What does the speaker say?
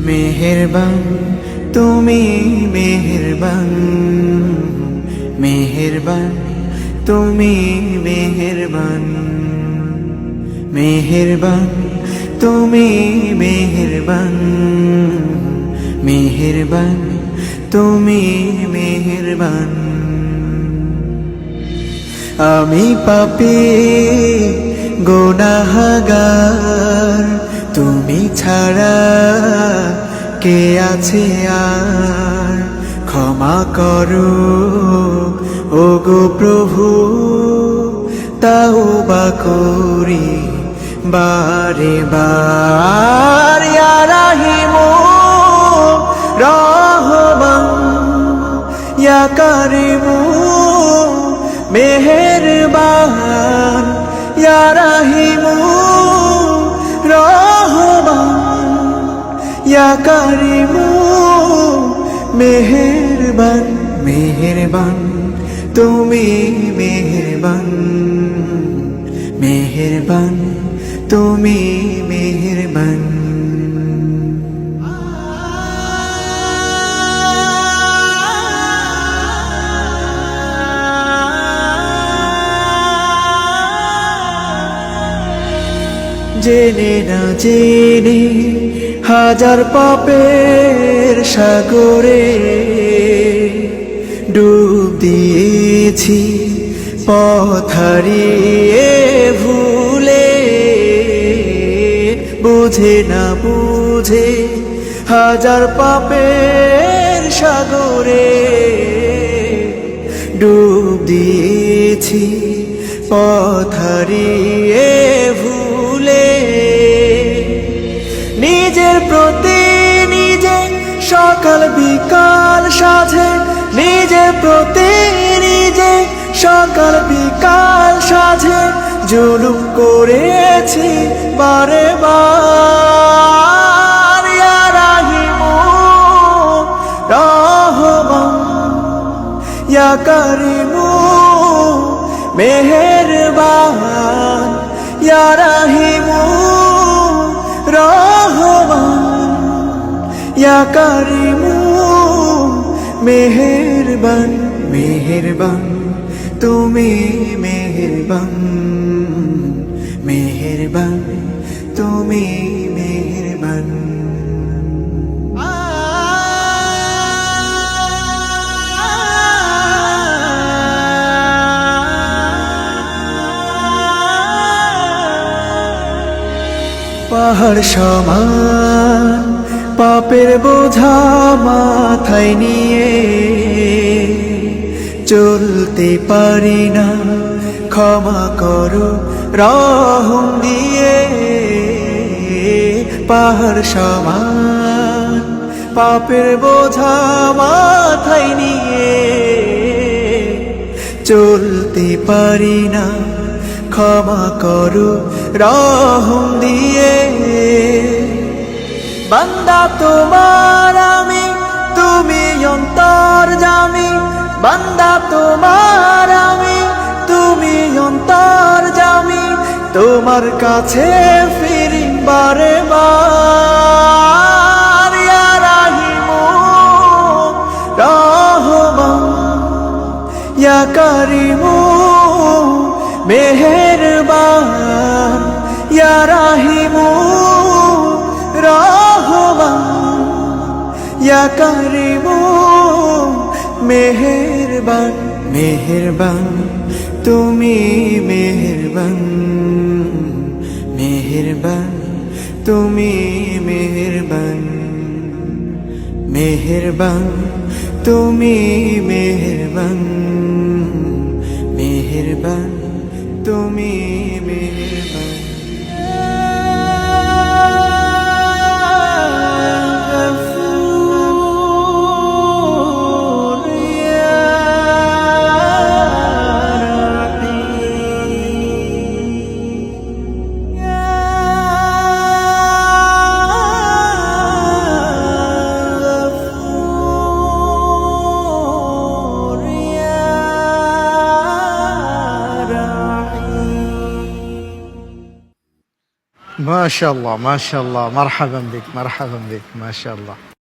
মেহেরবান তুমি মেহেরবান, মেহেরবান তুমি মেহেরবান, মেহেরবান তুমি মেহেরবান, মেহেরবান তুমি মেহেরবান। আমি পাপী গুনাহগার, তুমি ছাড়া কে আছে আর? ক্ষমা করো ওগো প্রভু, তাওবা করি বারে বার। ইয়া রাহিমু রহমান, ইয়া কারিমু মেহেরবান, ইয়া রাহিমু রহমান, ইয়া কারিমু মেহেরবান। মেহেরবান তুমি মেহেরবান, মেহেরবান তুমি মেহেরবান। জেনে না জেনে হাজার পাপের সাগরে ডুব দিয়েছি, পথ হারিয়ে ভুলে। বুঝে না বুঝে হাজার পাপের সাগরে ডুব দিয়েছি, পথ হারিয়ে ভুলে। নিজের প্রতি নিজে সকাল বিকাল সাধে, নিজের প্রতি নিজে সকাল বিকাল সাধে জুলুম করেছি বারে বার। ইয়া রাহিমু রহমান, ইয়া কারিমু মেহেরবান, ইয়া রাহিমু রহমান, ইয়া কারিমু মেহেরবান। মেহেরবান তুমি মেহেরবান, মেহেরবান তুমি মেহেরবান। পাহাড় সমান পাপের বোঝা মাথায় নিয়ে চলতে পারি না, ক্ষমা করো রহম দিয়ে। পাহাড় সমান পাপের বোঝা মাথায় নিয়ে চলতে পারি না, ক্ষমা করো রহম দিয়ে। বান্দা তোমার আমি, তুমি অন্তর্যামী। বান্দা তোমার আমি, তুমি অন্তর্যামী। তোমার কাছে ফিরি বারে বার। ইয়া রাহিমু রহমান, ইয়া কারিমু মেহেরবান, ইয়া রাহিমু রহমান, ইয়া কারিমু মেহেরবান। মেহেরবান তুমি মেহেরবান, মেহেরবান তুমি মেহেরবান, মেহেরবান তুমি মেহেরবান, মেহেরবান তুমি মেহেরবান। মাশাআল্লাহ মাশাআল্লাহ, মারহাবান বিক মাশাআল্লাহ।